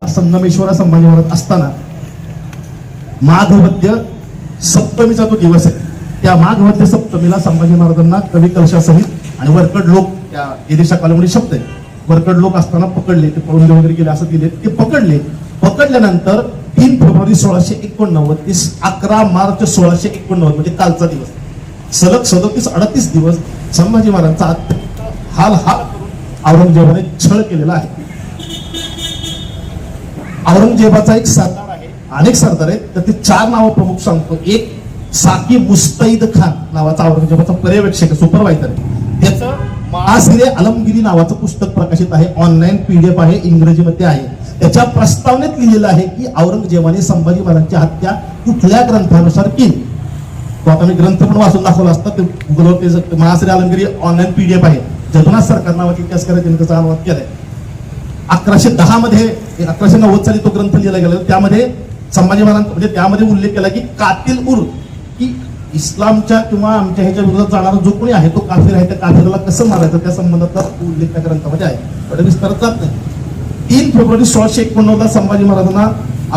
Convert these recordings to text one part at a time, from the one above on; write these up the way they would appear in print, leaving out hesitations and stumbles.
संगमेश्वर संभाजी महाराज असताना माघवद्य सप्तमीचा तो दिवस आहे. त्या माघवद्य सप्तमीला संभाजी महाराजांना कवी कलशासहित आणि वरकड लोक, त्या एदेशा कालवडी शब्द आहे, वरकड लोक असताना पकडले, ते पळून वगैरे गेले असं दिले, ते पकडल्यानंतर 3 फेब्रुवारी 1689 ते 11 मार्च 1689 म्हणजे कालचा दिवस, सलग 37-38 दिवस संभाजी महाराजांचा हाल करून औरंगजेबाने छळ केलेला आहे. औरंगजेबाचा एक सरदार आहे, अनेक सरदार आहेत, तर ते 4 नावं प्रमुख सांगतो. एक साकी मुस्तैद खान नावाचा औरंगजेबाचा पर्यवेक्षक, सुपरवायझर आहे. त्याचं महासिरे आलमगिरी नावाचं पुस्तक प्रकाशित आहे, ऑनलाईन PDF आहे, इंग्रजीमध्ये आहे. त्याच्या प्रस्तावनेत लिहिलेलं आहे की औरंगजेबाने संभाजी महाराजांची हत्या कुठल्या ग्रंथानुसार केली. तो आता मी ग्रंथ पण वाचून दाखवला असता, ते गुगलवर महासिरे आलमगिरी ऑनलाईन PDF आहे. जगन्नाथ सरकार नावाचे इतिहासकार त्यांनी त्याचा अनुवाद केलाय. 1110 मध्ये 1190 साली तो ग्रंथ लिहिला गेला. त्यामध्ये संभाजी महाराज म्हणजे त्यामध्ये उल्लेख केला की कातिल उर, की इस्लामच्या किंवा आमच्या ह्याच्या विरोधात जाणारा जो कोणी आहे तो काफिर आहे, त्या काफिरला कसं मारायचं त्या संबंधातला उल्लेख त्या ग्रंथामध्ये आहे. पण विस्तारात जात नाही. 3 फेब्रुवारी 1689 संभाजी महाराजांना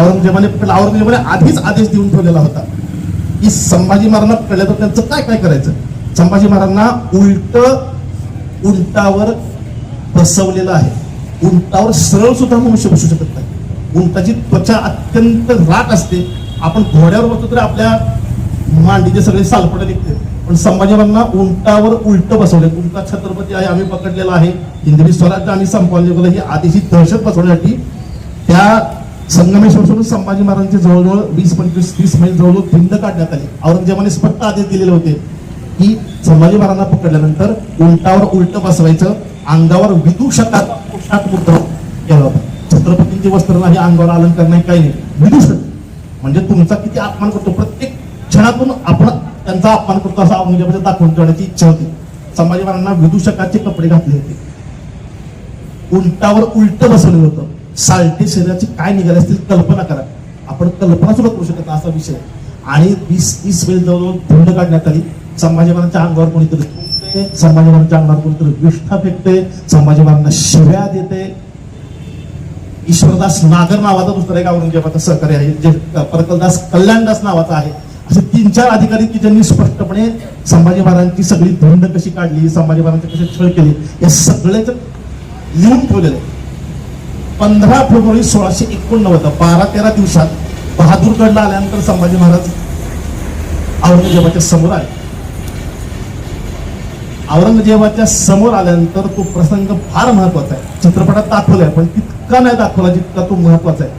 औरंगजेबाने आधीच आदेश देऊन ठेवलेला होता की संभाजी महाराजांना कळलं तर त्यांचं काय काय करायचं. संभाजी महाराजांना उंटावर बसवलेलं आहे. उंटावर सरळ सुद्धा मनुष्य बसू शकत नाही. उंटाची त्वचा अत्यंत राट असते. आपण घोड्यावर बसतो तरी आपल्या मांडीचे सगळे सालपडे निघते, पण संभाजी महाराजांना उंटावर उलट बसवले. उंटा छत्रपती आहे, आम्ही पकडलेला आहे, हिंदवी स्वराज्य आम्ही संपवले गेलं, ही आधीची दहशत बसवण्यासाठी त्या संगमेश्वर संभाजी महाराजांची जवळजवळ 20-25-30 मैल जवळजवळ भिंड काढण्यात आली. औरंगजेबाने स्पष्ट आदेश दिलेले होते की संभाजी महाराजांना पकडल्यानंतर उंटावर उलट बसवायचं, अंगावर विदूषकाचा पोशाख मुद्दा केला होता. छत्रपतींची वस्त्र नाही, अंगावर अलंकार नाही, काही नाही. विदूषक म्हणजे तुमचा किती अपमान करतो, प्रत्येक क्षणातून आपण त्यांचा अपमान करतो असं औरंगजेबाच्या दाखवून ठेवण्याची इच्छा होती. संभाजी महाराजांना विदूषकाचे कपडे घातले होते, उंटावर उलट बसवलेलं होतं. सालटी शरीराची काय निघाली असतील कल्पना करा, आपण कल्पना सुद्धा करू शकत असा विषय. आणि 20-30 मैल जवळजवळ भिंड काढण्यात आली. संभाजी महाराजांच्या अंगावर कोणीतरी थुंकते, संभाजी महाराजांच्या अंगावर कोणीतरी विष्ठा फेकते, संभाजी महाराजांना शिव्या देते. ईश्वरदास नागर नावाचा दुसरा एक औरंगजेबाचा सहकारी आहे, जे परकलदास कल्याणदास नावाचा आहे. असे 3-4 अधिकारी की ज्यांनी स्पष्टपणे संभाजी महाराजांची सगळी भिंड कशी काढली, संभाजी महाराजांचे कसे छळ केले, या सगळ्याच लिहून ठेवलेलं आहे. 15 फेब्रुवारी 1689 12-13 दिवसात बहादूरगडला आल्यानंतर संभाजी महाराज औरंगजेबाच्या समोर आले. औरंगजेबाच्या समोर आल्यानंतर तो प्रसंग फार महत्वाचा आहे. चित्रपटात दाखवलाय पण तितका नाही दाखवला जितका तो महत्वाचा आहे.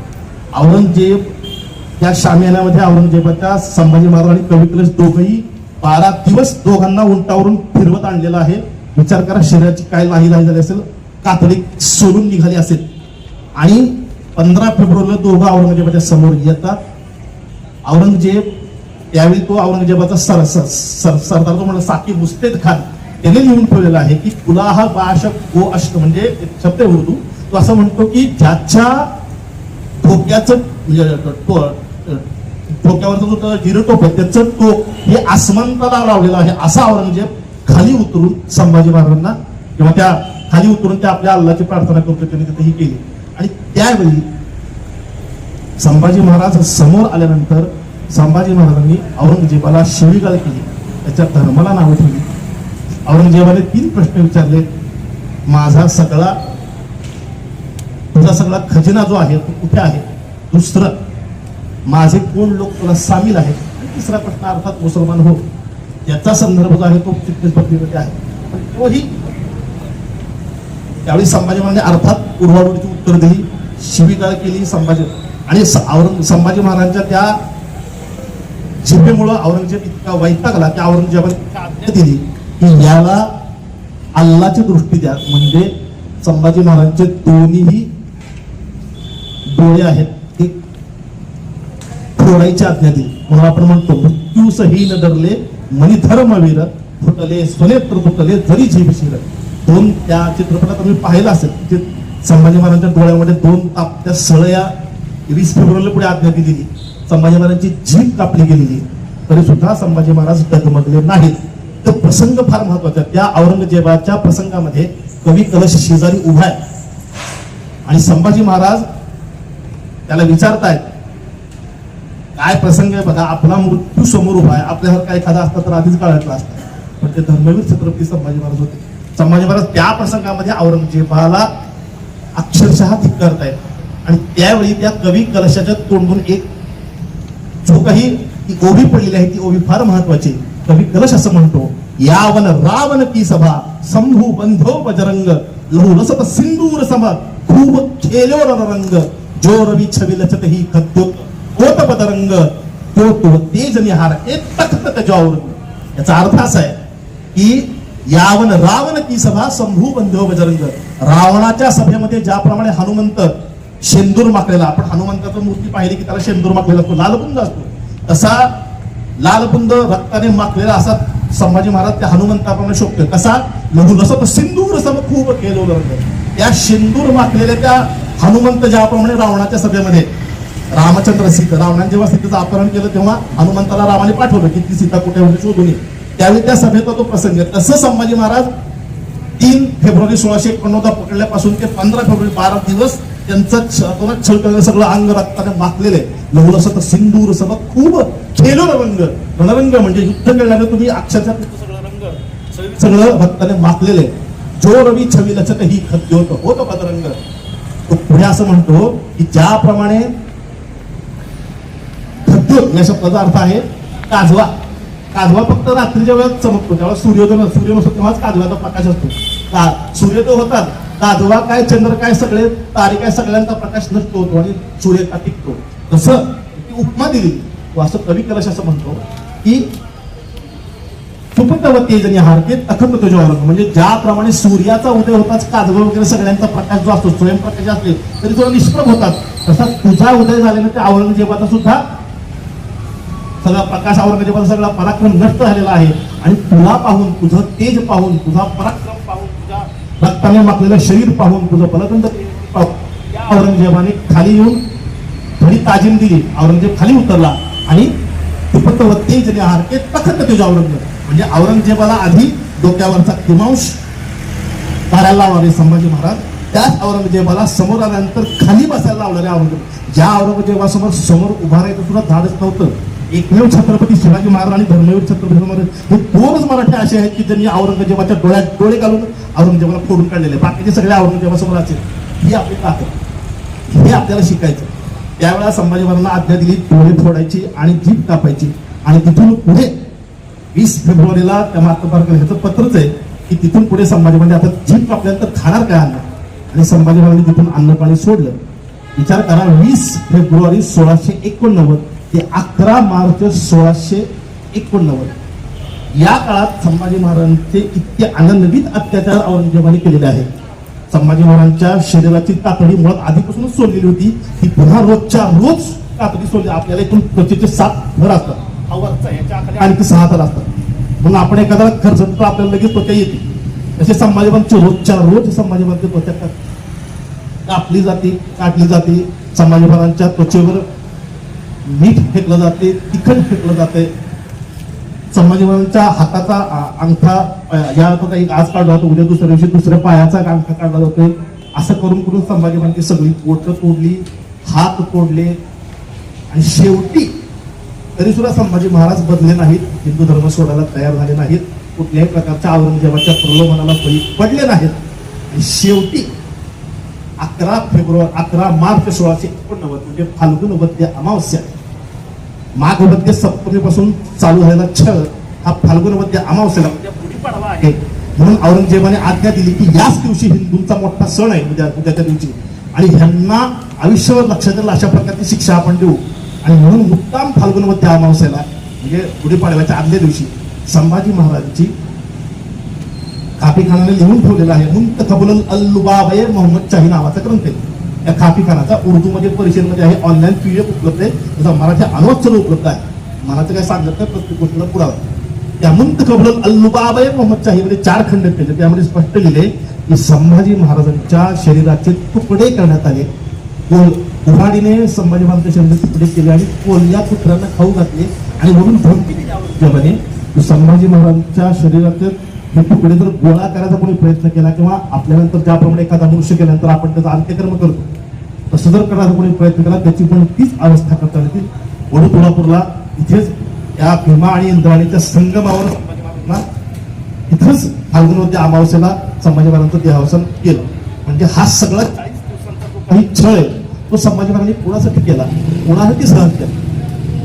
औरंगजेब त्या शामियानामध्ये औरंगजेबाच्या संभाजी महाराज आणि कवी कलश दोघंही 12 दिवस दोघांना उंटावरून फिरवत आणलेला आहे. विचार करा, शरीराची काय लाही झाली असेल, कातडी सोडून निघाली असेल. आणि 15 फेब्रुवारीला दोघं औरंगजेबाच्या समोर येतात. औरंगजेब त्यावेळी तो औरंगजेबाचा सरदार तो म्हणला साकी मुस्तैद खान, त्याने लिहून ठेवलेला आहे की कुलाहा बाशक गो अष्ट, म्हणजे एक शब्द आहे उर्दू, तो असं म्हणतो की ज्याच्या डोक्याचं डोक्यावरचं जो हिरटोप आहे त्याचं टोक हे आसमंताला लावलेलं आहे. असा औरंगजेब खाली उतरून संभाजी महाराजांना किंवा त्या खाली उतरून त्या आपल्या अल्लाची प्रार्थना करतो, त्यांनी तिथे ही केली. आणि त्यावेळी संभाजी महाराज समोर आल्यानंतर संभाजी महाराजांनी औरंगजेबाला शिवीगाळ केली, त्याच्या धर्माला नावं ठेवली. औरंगजेबाने 3 प्रश्न विचारले. तुझा सगळा खजिना जो आहे तो कुठे आहे? दुसरं, माझे कोण लोक तुला सामील आहेत? आणि तिसरा प्रश्न अर्थात मुसलमान हो, याचा संदर्भ जो आहे तो चित्तेश्वरीमध्ये आहे. पण तोही त्यावेळी संभाजी महाराजांनी अर्थात उडवाडूची उत्तर दिली, शिवीगाळ केली संभाजी. आणि संभाजी महाराजांच्या त्या जिभेमुळं औरंगजेब इतका वैतागला की औरंगजेबाने आज्ञा दिली की याला अल्लाची दृष्टी द्या. म्हणजे संभाजी महाराजांचे दोन्हीही डोळे आहेत ते फोडायची आज्ञा दिली. म्हणून आपण म्हणतो मृत्यूसही न डरले मनी धर्मवीर, फुटले स्वनेत्र तुटले जरी झेपशीर. त्या चित्रपटात तुम्ही पाहिलं असेल की संभाजी महाराजांच्या डोळ्यामध्ये 2 तापत्या सळया 20 फेब्रुवारीला पुढे आज्ञा दिलेली. संभाजी महाराजांची जीभ कापली गेलेली, तरी सुद्धा संभाजी महाराज डगमगले नाहीत. तो प्रसंग फार महत्वाचा. त्या औरंगजेबाच्या प्रसंगामध्ये कवी कलश शेजारी उभा आहे आणि संभाजी महाराज त्याला विचारतायत काय प्रसंग आहे बघा, आपला मृत्यू समोर उभा आहे, आपल्यासारखा एखादा असता तर आधीच काळातला असता, पण ते धर्मवीर छत्रपती संभाजी महाराज होते. संभाजी महाराज त्या प्रसंगामध्ये औरंगजेबाला अक्षरशः धिक्कारतायत आणि त्यावेळी त्या कवी कलशाच्या तोंडून एक जो काही ती ओवी पडलेली आहे ती ओवी फार महत्वाची. कवी कलश असं म्हणतो, यावन रावण की सभा शंभू बंधो बजरंग लहू लसत सिंदूर सम खूप खेलो रणरंग जो रवी छवी लचत ही खद्योत कोत बदरंग तो तो तेज निहार एक तख्त त्याच्यावर. याचा अर्थ असा आहे की यावन रावण की सभा शंभू बंधो बजरंग, रावणाच्या सभेमध्ये ज्याप्रमाणे हनुमंत शेंदूर माखलेला, आपण हनुमंताचं मूर्ती पाहिली की त्याला शेंदूर माखलेला असतो, लालबुंद असतो, तसा लालबुंद रक्ताने माखलेला असा संभाजी महाराज त्या हनुमंताप्रमाणे शोभतोय. कसा लघु लसत सिंदूर सम खूप केलो रंग, त्या शेंदूर माखलेल्या त्या हनुमंत ज्याप्रमाणे रावणाच्या सभेमध्ये रामचंद्र सीता, रावणाने जेव्हा सीतेचं अपहरण केलं तेव्हा हनुमंताला रामाने पाठवलं की ती सीता कुठे होती शोधून ये, त्यावेळी त्या सभेचा तो प्रसंग आहे. तसं संभाजी महाराज 3 फेब्रुवारी 1689 पकडल्यापासून ते 15 फेब्रुवारी 12 दिवस त्यांचं छळ केलेलं सगळं अंग रक्ताने माखलेलं आहे. लहू लसत सिंदूर सम खूप खेलो रंग, रणरंग म्हणजे युद्ध केल्याने तुम्ही अक्षरशः सगळं रंग सगळं रक्ताने माखलेलं आहे. जो रवी छवी लचत ही खद्योत होत बदरंग. तो पुढे असं म्हणतो की ज्याप्रमाणे खद्योत या शब्दाचा अर्थ आहे काजवा. काजवा फक्त रात्रीच्या वेळेत चमकतो, तेव्हा सूर्य नसतो तेव्हाच काजव्याचा प्रकाश असतो. सूर्योदय होतात, काजवा काय चंद्र काय सगळे तारे काय सगळ्यांचा प्रकाश नष्ट होतो आणि सूर्य का टिकतो. तसं ती उपमा दिली. असं कवी कलश असं म्हणतो की सुपंत व तेजनी हारते अखंड तुझ्या औरंग, म्हणजे ज्याप्रमाणे सूर्याचा उदय होताच काजवा वगैरे सगळ्यांचा प्रकाश जो असतो स्वयंप्रकाश असले तरी थोडा निष्प्रभ होतात, तसा तुझा उदय झाल्याने त्या औरंगजेबाचा सुद्धा सगळा प्रकाश, औरंगजेबाचा सगळा पराक्रम नष्ट झालेला आहे. आणि तुला पाहून, तुझं तेज पाहून, तुझा पराक्रम पाहून, तुझ्या रक्ताने माखलेलं शरीर पाहून, तुझं बलदंड पाहून औरंगजेबाने खाली येऊन थोडी ताजीम दिली. औरंगजेब खाली उतरला आणि तेज हारके तखत तुझ्या औरंगजेब, म्हणजे औरंगजेबाला आधी डोक्यावरचा किमांश काढायला लावणारे संभाजी महाराज, त्याच औरंगजेबाला समोर आल्यानंतर खाली बसायला लावणारे औरंगजेब. ज्या औरंगजेबासमोर समोर उभा राहायचं सुद्धा धाडच नव्हतं. एकमेव छत्रपती शिवाजी महाराज आणि धर्मवीर छत्रपती महाराज हे 2च मराठी असे आहेत की त्यांनी औरंगजेबाच्या डोळ्यात डोळे घालून औरंगजेबाला फोडून काढलेले. बाकीचे सगळे औरंगजेबासमोर असेल. ही आपली ताकद, हे आपल्याला शिकायचं. त्यावेळेला संभाजी महाराजांना आज्ञा दिली डोळे फोडायची आणि जीभ कापायची. आणि तिथून पुढे 20 फेब्रुवारीला त्या मातबारकर ह्याचं पत्रच आहे की तिथून पुढे संभाजी महाराज आता जीभ कापल्यानंतर खाणार काय अन्न, आणि संभाजी महाराजांनी तिथून अन्न पाणी सोडलं. विचार करा, 20 फेब्रुवारी 1689 ते 11 मार्च 1689 या काळात संभाजी महाराजांचे इतके अनन्वित अत्याचार औरंगजेबाने केलेले आहेत. संभाजी महाराजांच्या शरीराची तातडी मुळात आधीपासूनच सोडलेली होती, ती पुन्हा रोजच्या रोज तातडी सोडली. आपल्याला इथून त्वचेचे 7 थर असतात, आणखी 6 थर असतात, म्हणून आपण एखादा खर्च तर आपल्याला लगेच त्वचा येते. तसे संभाजी महाराजांची रोजच्या रोज संभाजी महाराजांची त्वचा कापली जाते, काटली जाते. संभाजी महाराजांच्या त्वचेवर मीठ फेकलं जाते, तिखट फेकलं जाते. संभाजी महाराजांच्या हाताचा अंगठा या काही आज काढला जातो, उद्या दुसऱ्या दिवशी दुसऱ्या पायाचा अंगठा काढला जातो. असं करून करून संभाजी महाराजांची सगळी पोट तोडली, हात तोडले आणि शेवटी तरी सुद्धा संभाजी महाराज बदले नाहीत, हिंदू धर्म सोडायला तयार झाले नाहीत, कुठल्याही प्रकारच्या औरंगजेबाच्या प्रलोभनाला बळी पडले नाहीत. आणि शेवटी 11 मार्च 1689 म्हणजे फाल्गुन वद्य अमावस्या, माघ वद्य सप्तमीपासून चालू झालेला छळ हा फाल्गुन वद्य अमावस्याला म्हणजे गुढीपाडवा आहे. म्हणून औरंगजेबाने आज्ञा दिली की याच दिवशी हिंदूंचा मोठा सण आहे उद्याच्या दिवशी, आणि ह्यांना आयुष्यभर लक्षात येईल अशा प्रकारची शिक्षा आपण देऊ. आणि म्हणून मुक्काम फाल्गुन वद्य अमावस्याला म्हणजे गुढीपाडव्याच्या आदल्या दिवशी संभाजी महाराजांची खापीखानाने लिहून ठेवलेला आहे मुंतखबुल अल-लुबाब मोहम्मद शाही नावाचा ग्रंथ आहे. या खापीखानाचा उर्दूमध्ये परिषदेमध्ये आहे, ऑनलाईन PDF उपलब्ध आहे, त्याचा मराठी अनुवाद उपलब्ध आहे. मराठी काय सांगत नाही, प्रत्येक गोष्टीला पुरावा. त्या मुंतखबुल अल-लुबाब मोहम्मद शाही मध्ये 4 खंड केले, त्यामध्ये स्पष्ट लिहिले की संभाजी महाराजांच्या शरीराचे तुकडे करण्यात आले. उभाडीने संभाजी महाराजांच्या शरीराचे तुकडे केले आणि कोल्ह्या कुत्र्यांना खाऊ घातले आणि म्हणून धमकी दिली औरंगजेबाने संभाजी महाराजांच्या शरीराचे हे तुकडे जर गोळा करायचा कोणी प्रयत्न केला किंवा आपल्यानंतर ज्याप्रमाणे एखादा मनुष्य केल्यानंतर आपण त्याचा अंत्यकर्म करतो तसं जर करण्याचा कोणी प्रयत्न केला त्याची पण तीच अवस्था करता येतील. वडू तुळापूरला इथेच या भीमा आणि इंद्राणीच्या संगमावर संभाजी महाराजांना इथंच फाल्गुनवती अमावस्येला संभाजी महाराजांचं देहावसन केलं. म्हणजे हा सगळा 40 दिवसांचा जो काही छळ आहे तो संभाजी महाराजांनी कोणासाठी केला, कोणासाठी सहन केला?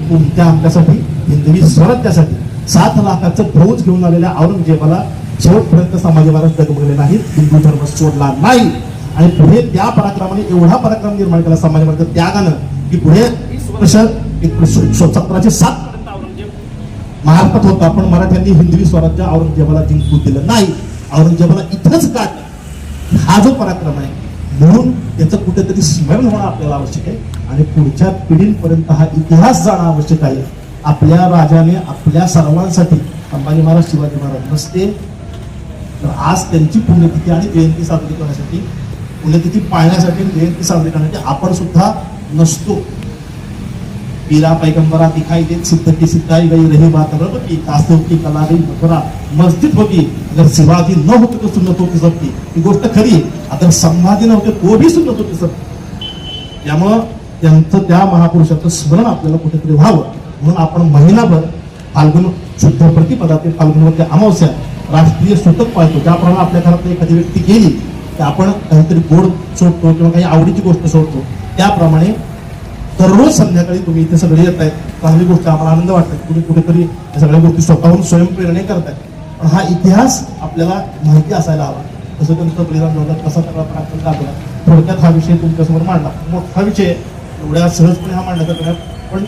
तुमच्या आमच्यासाठी, हिंदवी स्वराज्यासाठी. 7 लाखाचं फौज घेऊन आलेल्या औरंगजेबाला शेवटपर्यंत संभाजी महाराज डगमगले नाहीत, हिंदू धर्म सोडला नाही. आणि पुढे त्या पराक्रमाने एवढा पराक्रम निर्माण केला संभाजी महाराज त्यागानं की पुढे 1707 पर्यंत औरंगजेब महाराष्ट्रात होता, पण मराठ्यांनी हिंदवी स्वराज्य औरंगजेबाला जिंकू दिलं नाही. औरंगजेबाला इथंच काढलं. हा जो पराक्रम आहे म्हणून त्याचं कुठेतरी स्मरण होणं आपल्याला आवश्यक आहे आणि पुढच्या पिढींपर्यंत हा इतिहास जाणं आवश्यक आहे. आपल्या राजाने आपल्या सर्वांसाठी, संभाजी महाराज शिवाजी महाराज नसते तर आज त्यांची पुण्यतिथी आणि जयंती साजरी करण्यासाठी, पुण्यतिथी पाळण्यासाठी, जयंती साजरी करण्यासाठी आपण सुद्धा नसतो. पीरा पैगंबरा दिखाई देत सिद्ध की सिद्धाई गई रही बात रब की कासिम की कला गई मथुरा मस्जिद होती अगर शिवाजी न होते तो सुन्नत होती सबकी. ही गोष्ट खरी आहे. अगर संभाजी नव्हते तो भी सुन्नत होती सबकी. त्यामुळं त्यांचं, त्या महापुरुषाचं स्मरण आपल्याला कुठेतरी व्हावं म्हणून आपण महिनाभर फाल्गुन शुद्ध प्रतिपदा ते फाल्गुनवती अमावस्या राष्ट्रीय सुतक पाळतो. ज्याप्रमाणे आपल्या घरात एखादी व्यक्ती गेली तर आपण काहीतरी गोड सोडतो किंवा काही आवडीची गोष्ट सोडतो, त्याप्रमाणे दररोज संध्याकाळी तुम्ही इथे सगळे येत आहेत. चांगली गोष्ट, आम्हाला आनंद वाटतो. तुम्ही कुठेतरी या सगळ्या गोष्टी स्वतःहून स्वयंप्रेरणे करताय. पण हा इतिहास आपल्याला माहिती असायला हवा. तसं त्यांचं बलिदान झालं, कसा सगळा पराक्रम दाखवला. थोडक्यात हा विषय तुमच्यासमोर मांडला. मोठा विषय एवढ्या सहजपणे हा मांडण्याचा पण